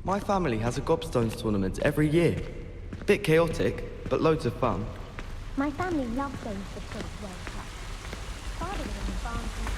My family has a gobstones tournament every year. Bit chaotic, but loads of fun. My family loves going to the Prince World Cup. Father was on the farm from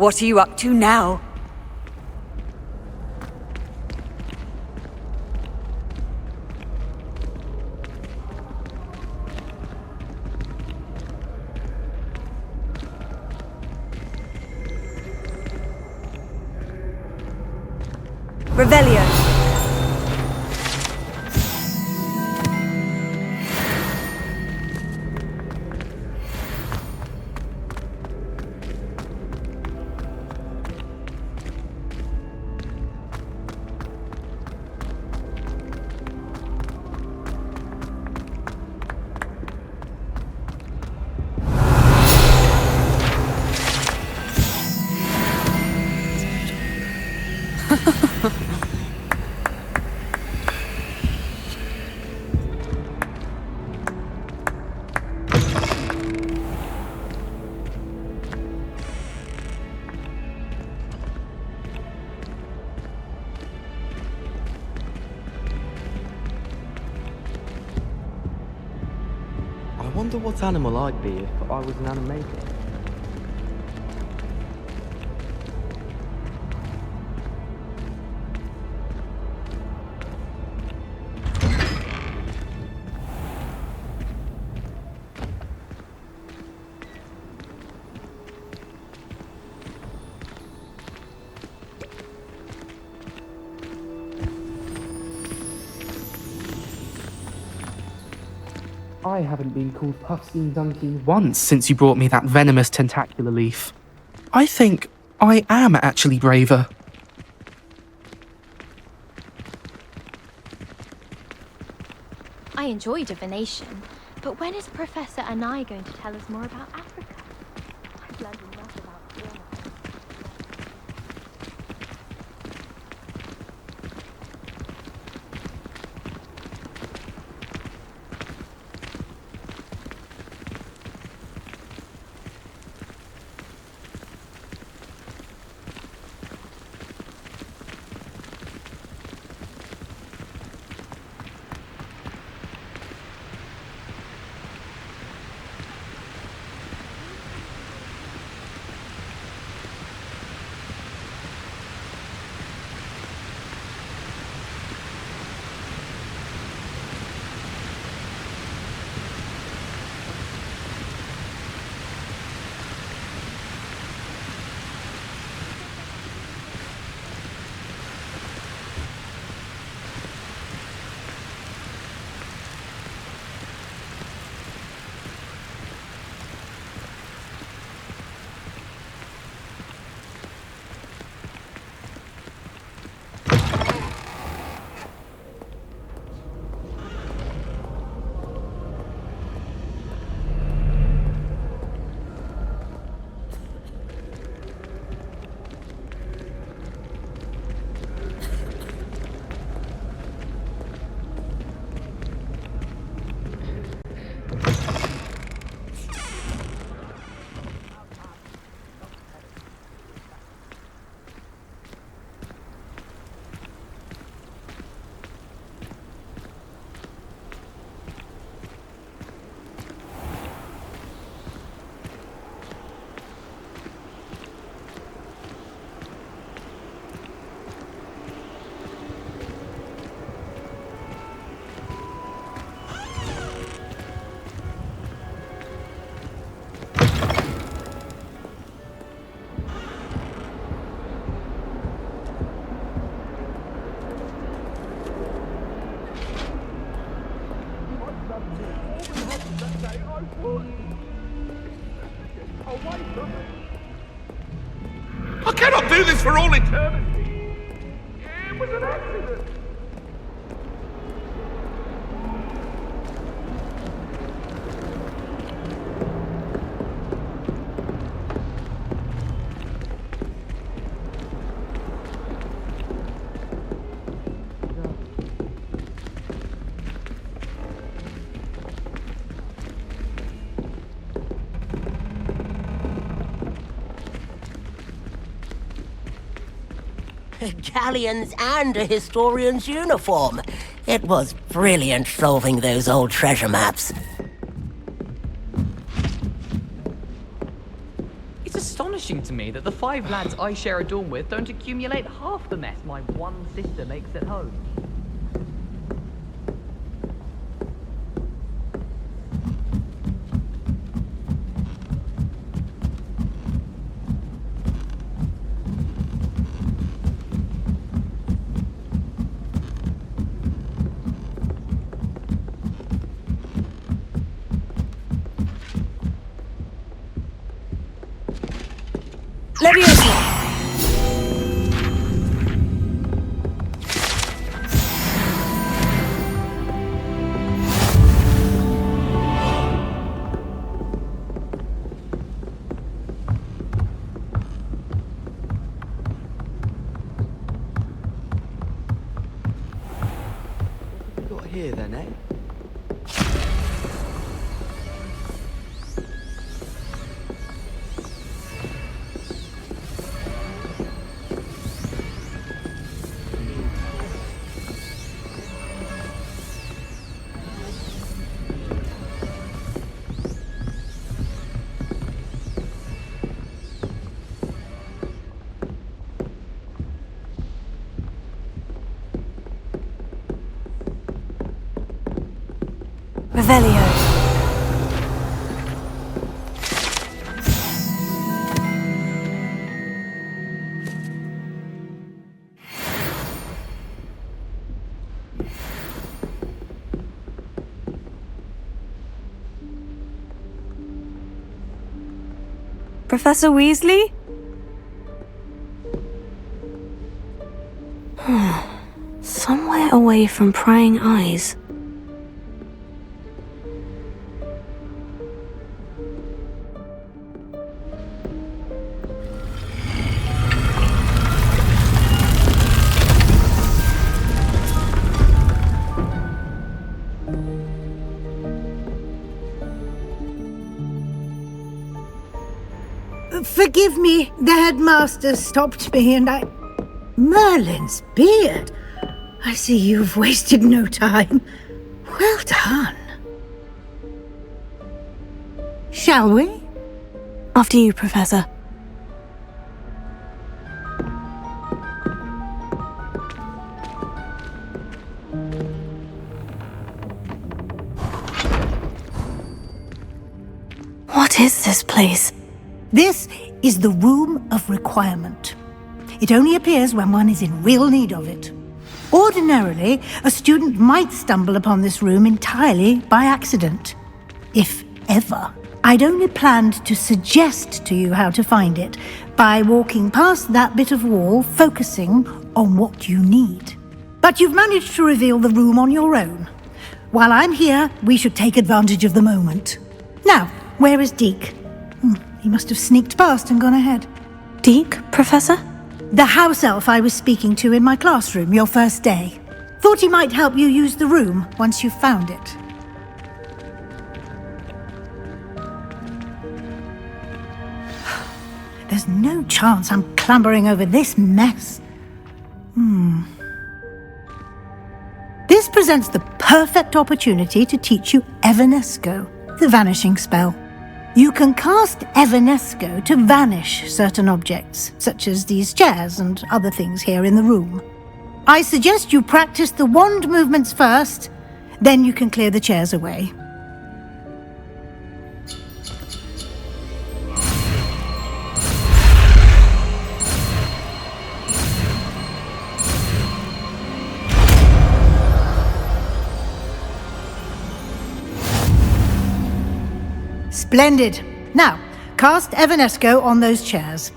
What are you up to now? Revelio. I wonder what animal I'd be if I was an animator. I haven't been called Puffskein Donkey once since you brought me that venomous tentacular leaf. I think I am actually braver. I enjoy divination, but when is Professor Anai going to tell us more about Africa? I've learned enough about fauna. cannot do this for all eternity. It was an accident. Galleons and a historian's uniform. It was brilliant solving those old treasure maps. It's astonishing to me that the 5 lads I share a dorm with don't accumulate half the mess my one sister makes at home. Leviosa! What have we got here then, eh? Revelio. Professor Weasley? Somewhere away from prying eyes. Forgive me, the headmaster stopped me and I... Merlin's beard! I see you've wasted no time. Well done. Shall we? After you, Professor. What is this place? This is the Room of Requirement. It only appears when one is in real need of it. Ordinarily, a student might stumble upon this room entirely by accident. If ever. I'd only planned to suggest to you how to find it by walking past that bit of wall, focusing on what you need. But you've managed to reveal the room on your own. While I'm here, we should take advantage of the moment. Now, where is Deke? He must have sneaked past and gone ahead. Deke, Professor? The house elf I was speaking to in my classroom your first day. Thought he might help you use the room once you've found it. There's no chance I'm clambering over this mess. This presents the perfect opportunity to teach you Evanesco, the vanishing spell. You can cast Evanesco to vanish certain objects, such as these chairs and other things here in the room. I suggest you practice the wand movements first, then you can clear the chairs away. Splendid. Now, cast Evanesco on those chairs.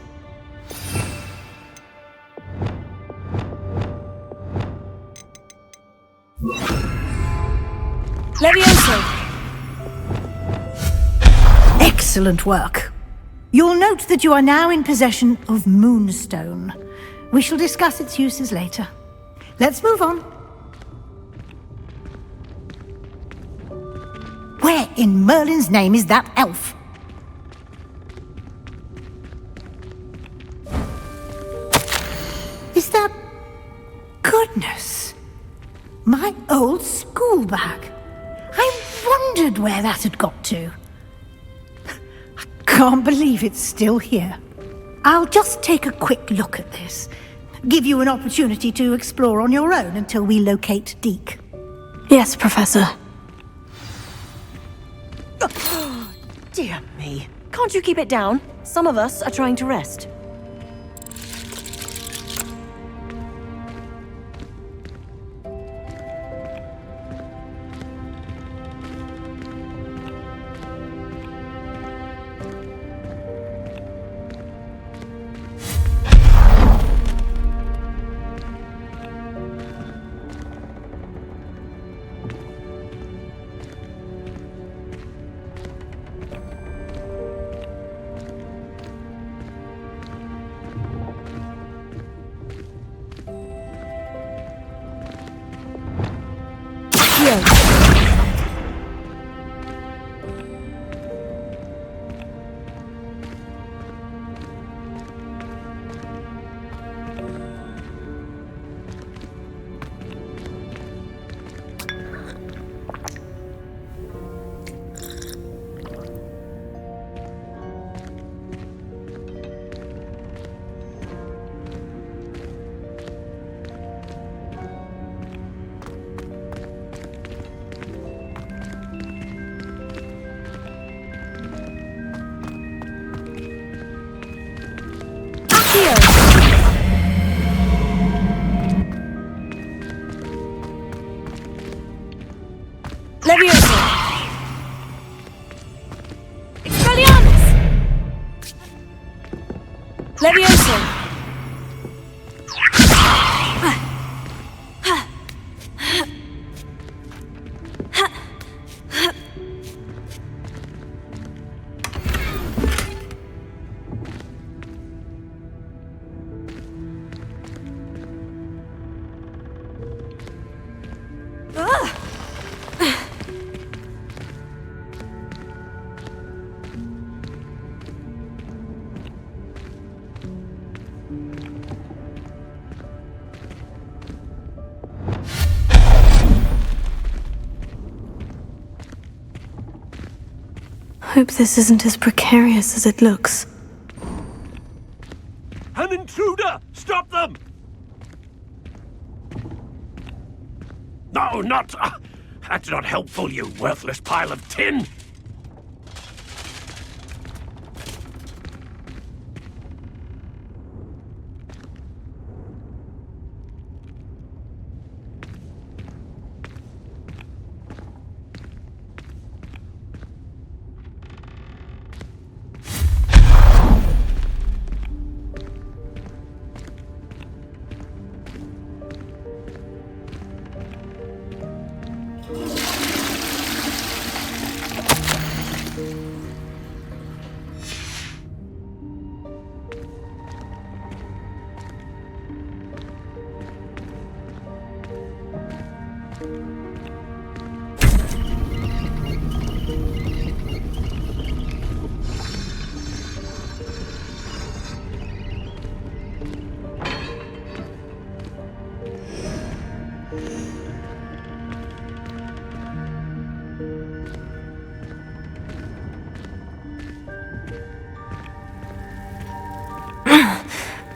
Levioso! Excellent work. You'll note that you are now in possession of Moonstone. We shall discuss its uses later. Let's move on. Where in Merlin's name is that elf? Is that... Goodness! My old school bag. I wondered where that had got to. I can't believe it's still here. I'll just take a quick look at this. Give you an opportunity to explore on your own until we locate Deke. Yes, Professor. Dear me. Can't you keep it down? Some of us are trying to rest. Levioso! Expelliarmus! Levioso! Hope this isn't as precarious as it looks. An intruder! Stop them! No, not... that's not helpful, you worthless pile of tin!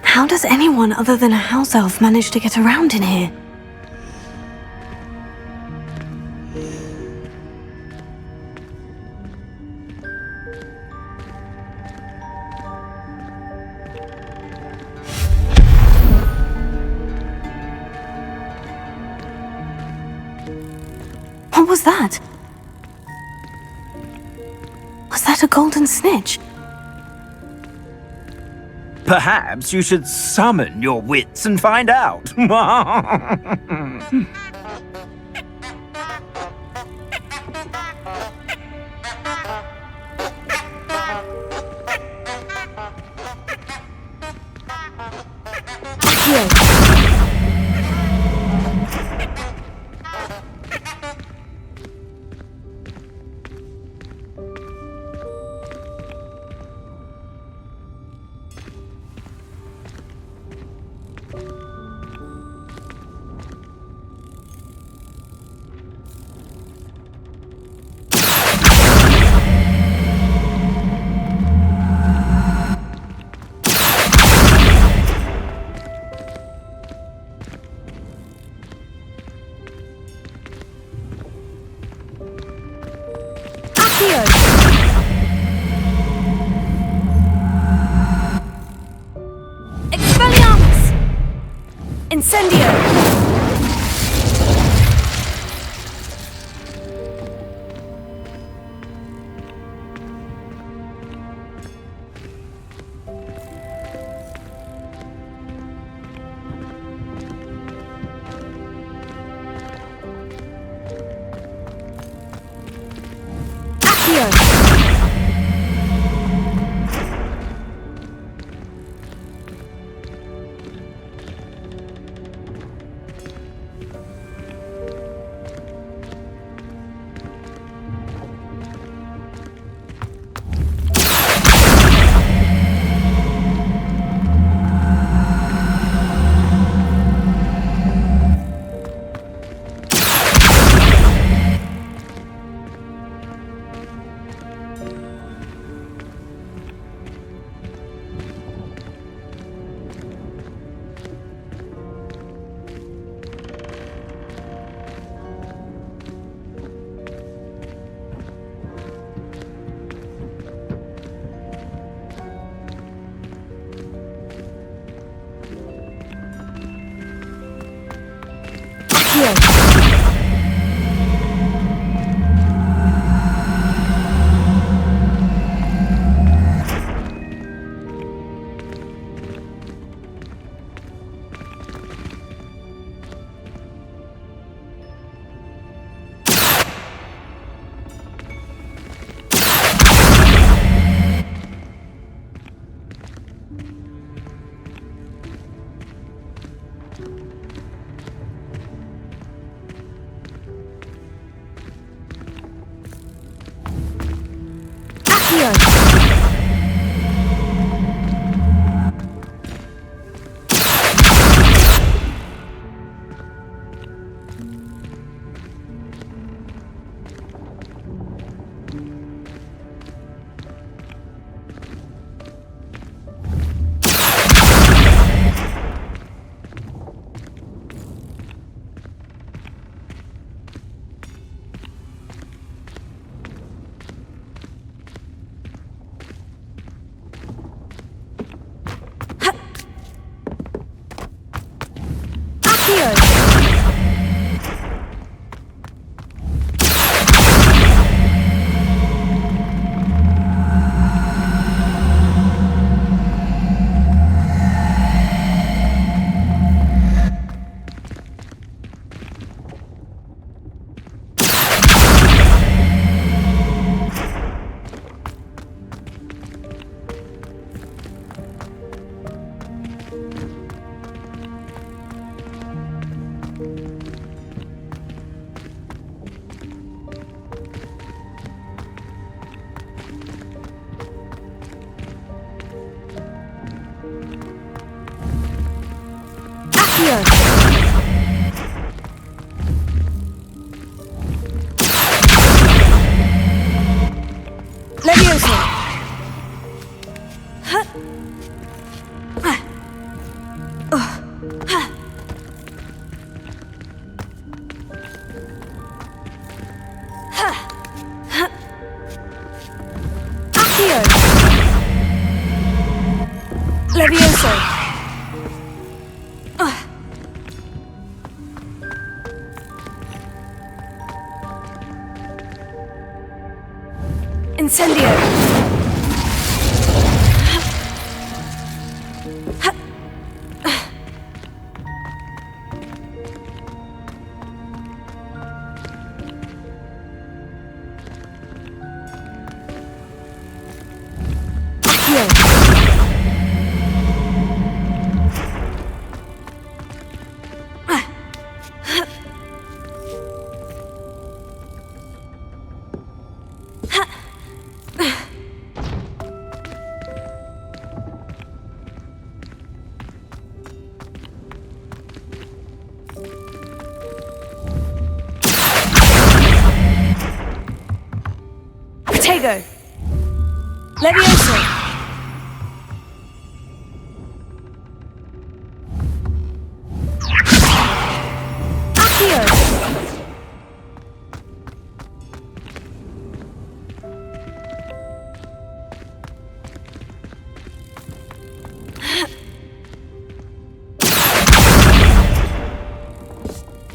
How does anyone other than a house elf manage to get around in here? What was that? Was that a golden snitch? Perhaps you should summon your wits and find out. Expelliarmus! Incendio! Incendio! Protego! Levioso! Accio!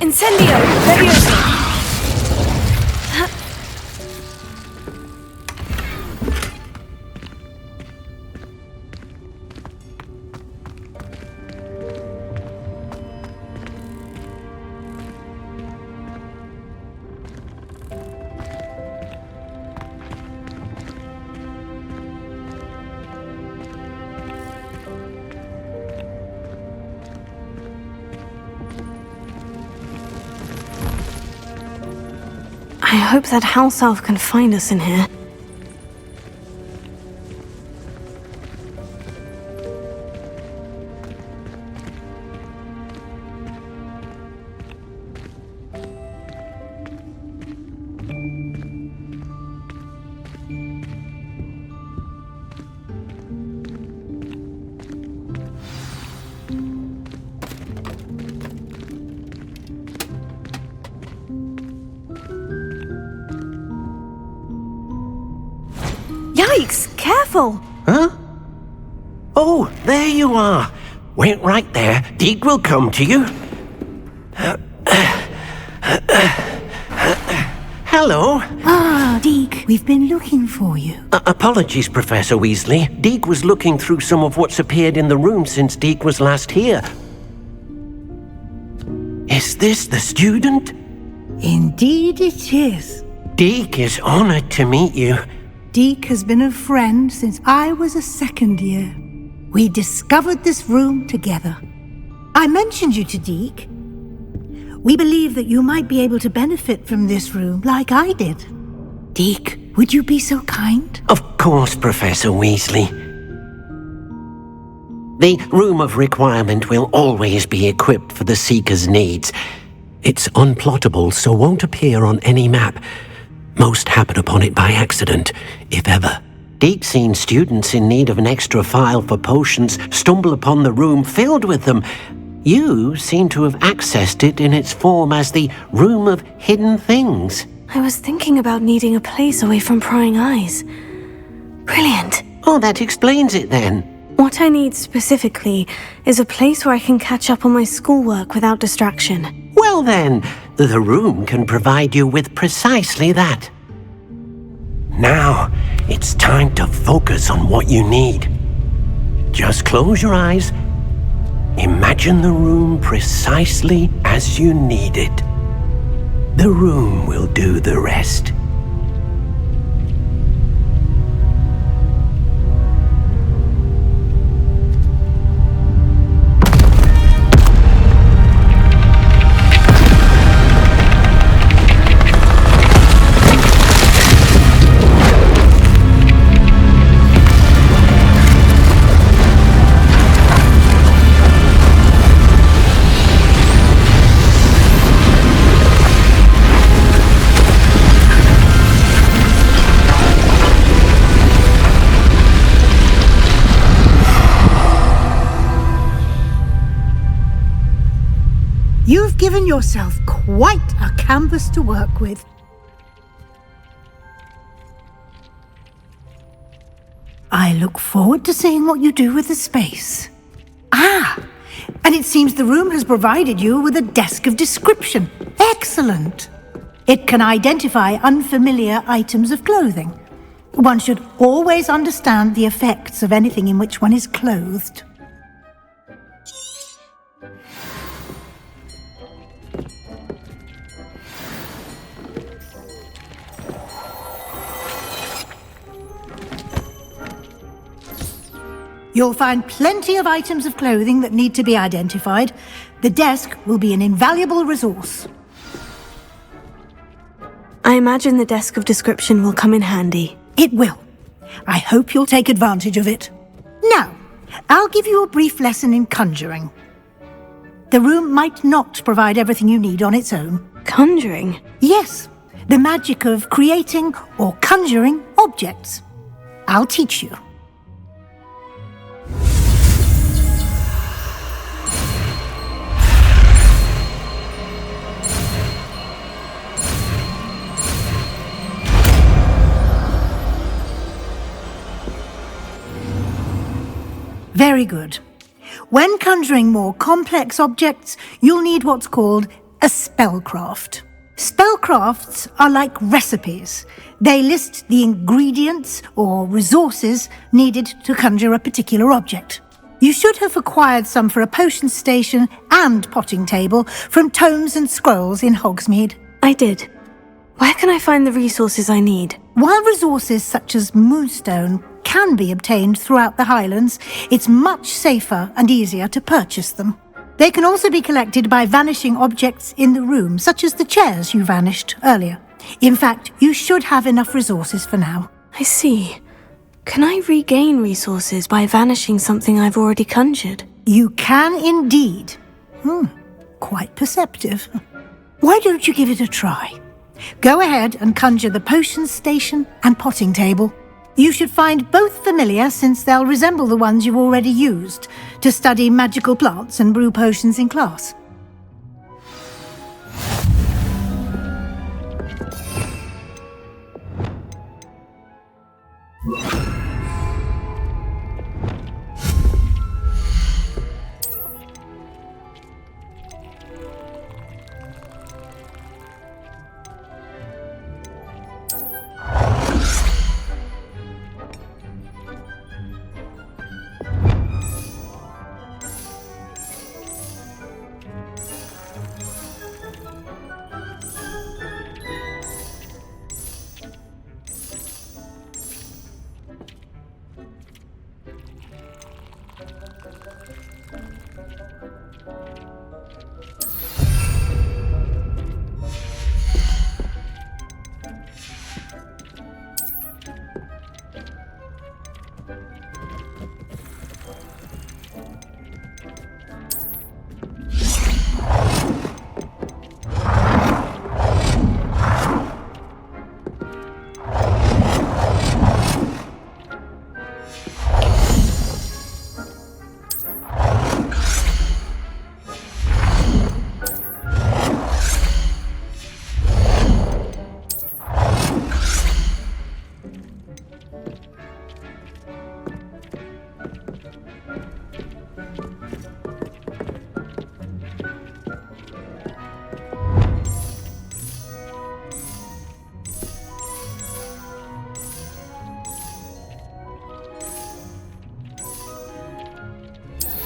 Incendio! Levioso! I hope that house elf can find us in here. Yikes! Careful! Huh? Oh, there you are. Wait right there. Deke will come to you. Hello. Ah, Deke, we've been looking for you. Apologies, Professor Weasley. Deke was looking through some of what's appeared in the room since Deke was last here. Is this the student? Indeed it is. Deke is honored to meet you. Deke has been a friend since I was a second year. We discovered this room together. I mentioned you to Deke. We believe that you might be able to benefit from this room like I did. Deke, would you be so kind? Of course, Professor Weasley. The Room of Requirement will always be equipped for the Seeker's needs. It's unplottable, so won't appear on any map. Most happen upon it by accident, if ever. Deke's seen students in need of an extra file for potions stumble upon the room filled with them. You seem to have accessed it in its form as the Room of Hidden Things. I was thinking about needing a place away from prying eyes. Brilliant. Oh, that explains it then. What I need specifically is a place where I can catch up on my schoolwork without distraction. Well then, the room can provide you with precisely that. Now, it's time to focus on what you need. Just close your eyes. Imagine the room precisely as you need it. The room will do the rest. You've given yourself quite a canvas to work with. I look forward to seeing what you do with the space. Ah, and it seems the room has provided you with a desk of description. Excellent. It can identify unfamiliar items of clothing. One should always understand the effects of anything in which one is clothed. You'll find plenty of items of clothing that need to be identified. The desk will be an invaluable resource. I imagine the desk of description will come in handy. It will. I hope you'll take advantage of it. Now, I'll give you a brief lesson in conjuring. The room might not provide everything you need on its own. Conjuring? Yes, the magic of creating or conjuring objects. I'll teach you. Very good. When conjuring more complex objects, you'll need what's called a spellcraft. Spellcrafts are like recipes. They list the ingredients or resources needed to conjure a particular object. You should have acquired some for a potion station and potting table from tomes and scrolls in Hogsmeade. I did. Where can I find the resources I need? While resources such as moonstone can be obtained throughout the Highlands, it's much safer and easier to purchase them. They can also be collected by vanishing objects in the room, such as the chairs you vanished earlier. In fact, you should have enough resources for now. I see. Can I regain resources by vanishing something I've already conjured? You can indeed. Quite perceptive. Why don't you give it a try? Go ahead and conjure the potion station and potting table. You should find both familiar, since they'll resemble the ones you've already used to study magical plants and brew potions in class.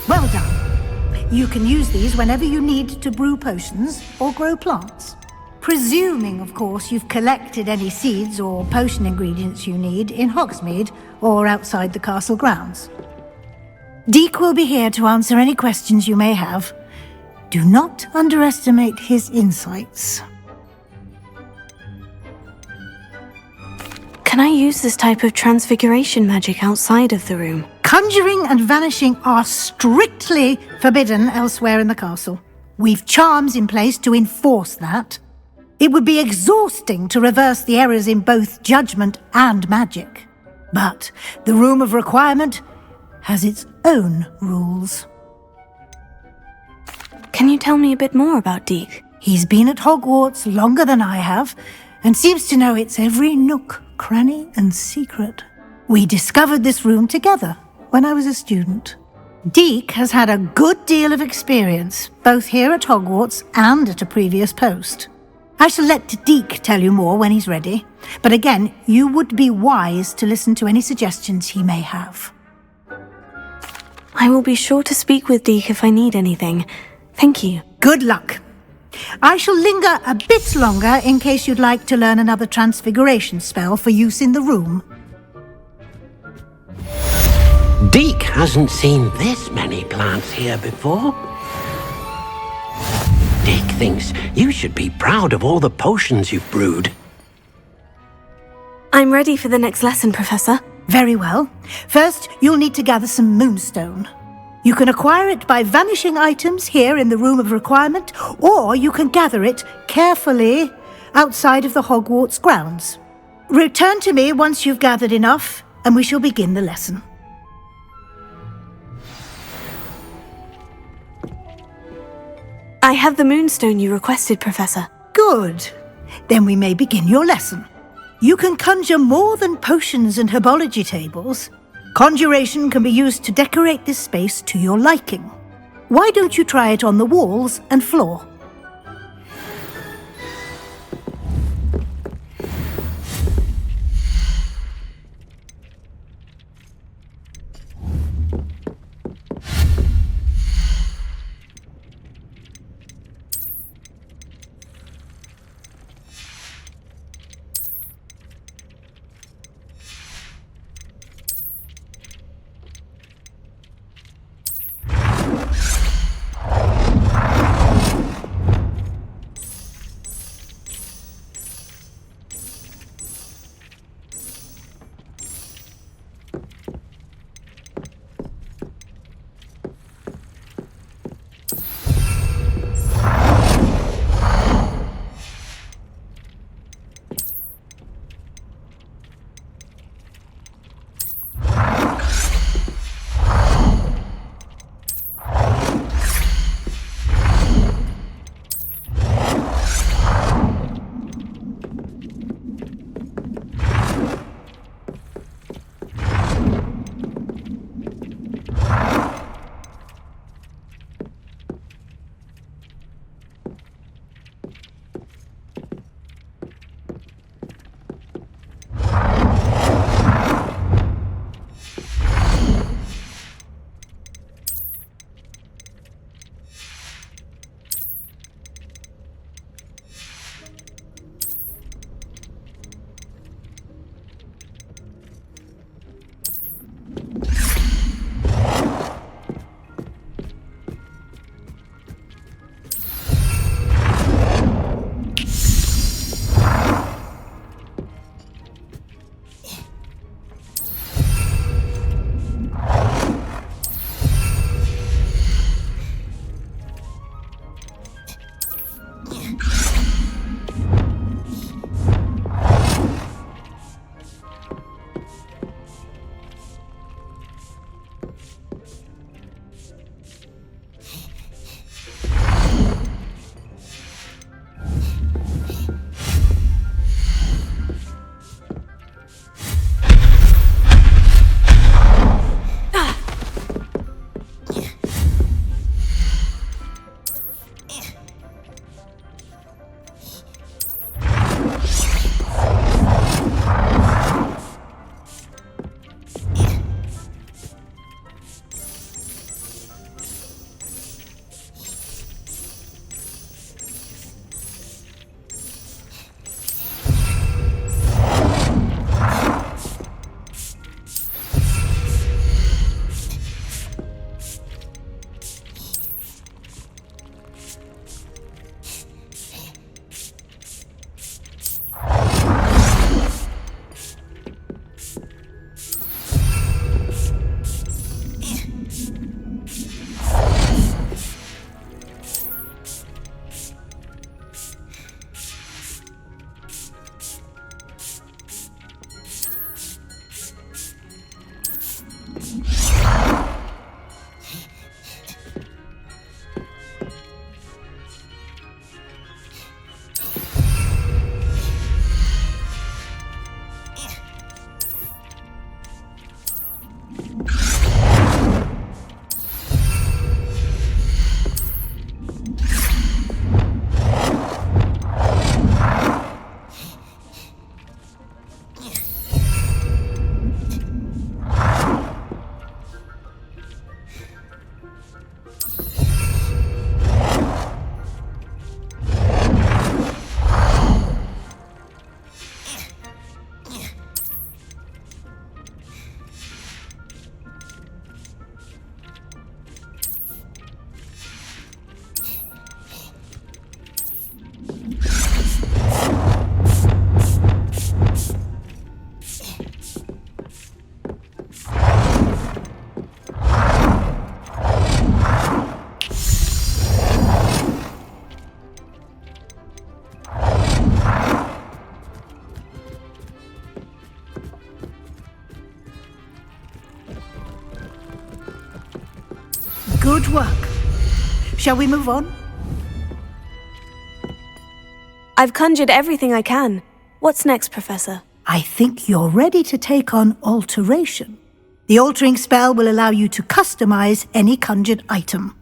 Well done. You can use these whenever you need to brew potions or grow plants. Presuming, of course, you've collected any seeds or potion ingredients you need in Hogsmeade or outside the castle grounds. Deek will be here to answer any questions you may have. Do not underestimate his insights. Can I use this type of transfiguration magic outside of the room? Conjuring and vanishing are strictly forbidden elsewhere in the castle. We've charms in place to enforce that. It would be exhausting to reverse the errors in both judgment and magic. But the Room of Requirement has its own rules. Can you tell me a bit more about Deek? He's been at Hogwarts longer than I have, and seems to know its every nook, cranny, and secret. We discovered this room together when I was a student. Deek has had a good deal of experience, both here at Hogwarts and at a previous post. I shall let Deek tell you more when he's ready, but again, you would be wise to listen to any suggestions he may have. I will be sure to speak with Deek if I need anything. Thank you. Good luck. I shall linger a bit longer in case you'd like to learn another transfiguration spell for use in the room. Deek hasn't seen this many plants here before. Deek thinks you should be proud of all the potions you've brewed. I'm ready for the next lesson, Professor. Very well. First, you'll need to gather some moonstone. You can acquire it by vanishing items here in the Room of Requirement, or you can gather it carefully outside of the Hogwarts grounds. Return to me once you've gathered enough, and we shall begin the lesson. I have the moonstone you requested, Professor. Good. Then we may begin your lesson. You can conjure more than potions and herbology tables. Conjuration can be used to decorate this space to your liking. Why don't you try it on the walls and floor? Shall we move on? I've conjured everything I can. What's next, Professor? I think you're ready to take on alteration. The altering spell will allow you to customize any conjured item.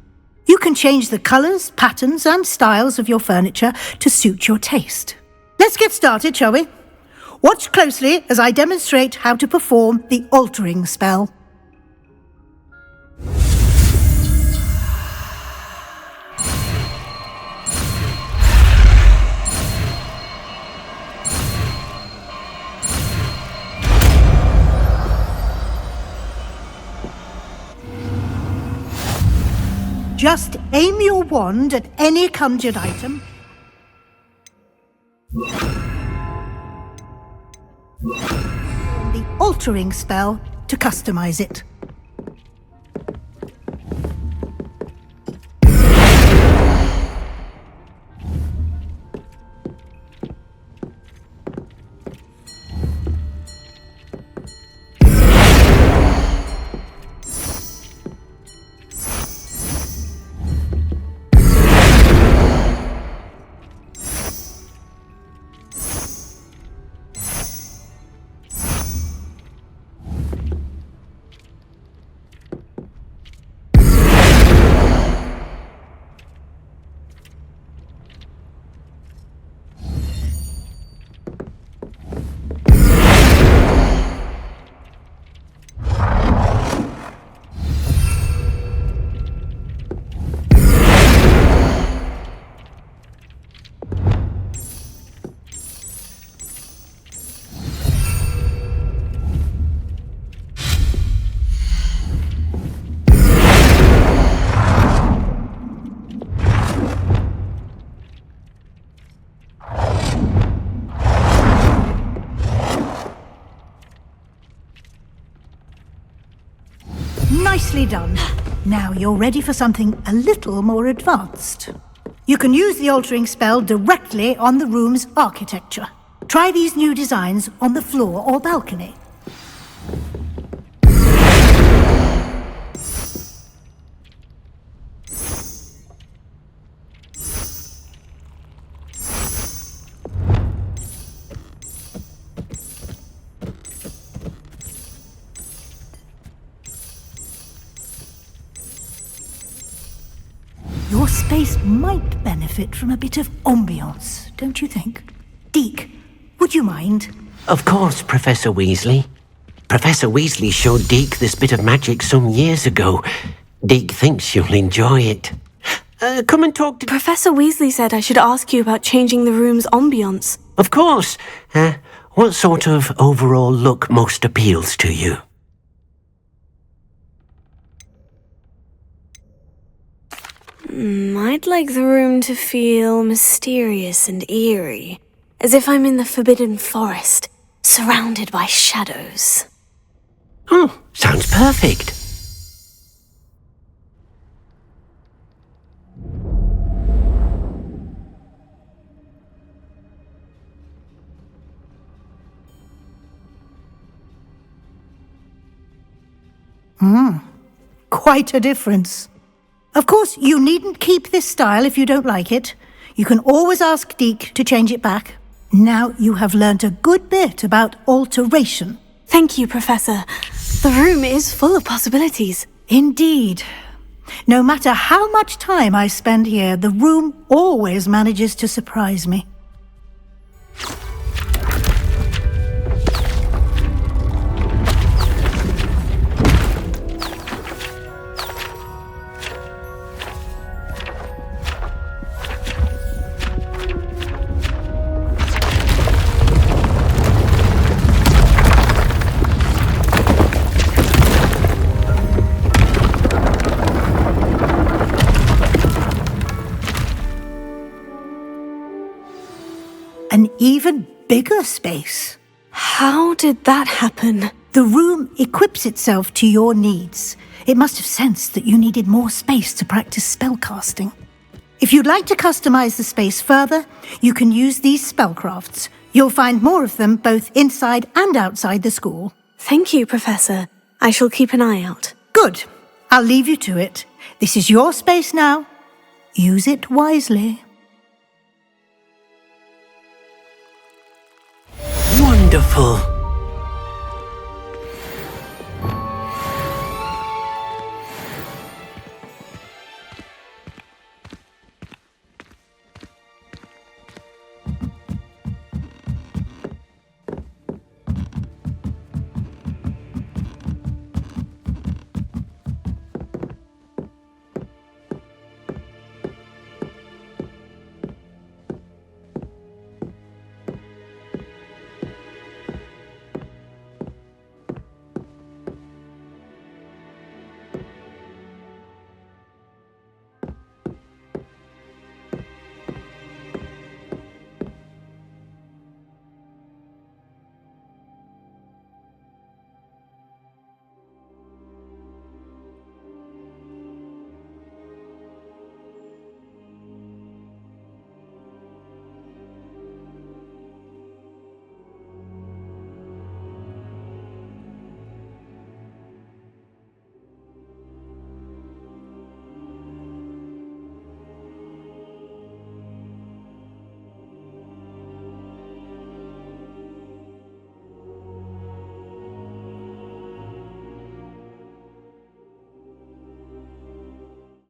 You can change the colors, patterns, and styles of your furniture to suit your taste. Let's get started, shall we? Watch closely as I demonstrate how to perform the altering spell. Just aim your wand at any conjured item. The altering spell to customize it. Nicely done. Now you're ready for something a little more advanced. You can use the altering spell directly on the room's architecture. Try these new designs on the floor or balcony. Your space might benefit from a bit of ambiance, don't you think? Deke, would you mind? Of course, Professor Weasley. Professor Weasley showed Deke this bit of magic some years ago. Deke thinks you'll enjoy it. Come and talk to... Professor Weasley said I should ask you about changing the room's ambience. Of course. What sort of overall look most appeals to you? I'd like the room to feel mysterious and eerie, as if I'm in the Forbidden Forest, surrounded by shadows. Oh, sounds perfect. Quite a difference. Of course, you needn't keep this style if you don't like it. You can always ask Deke to change it back. Now you have learnt a good bit about alteration. Thank you, Professor. The room is full of possibilities. Indeed. No matter how much time I spend here, the room always manages to surprise me. An even bigger space. How did that happen? The room equips itself to your needs. It must have sensed that you needed more space to practice spellcasting. If you'd like to customize the space further, you can use these spellcrafts. You'll find more of them both inside and outside the school. Thank you, Professor. I shall keep an eye out. Good. I'll leave you to it. This is your space now. Use it wisely. Wonderful.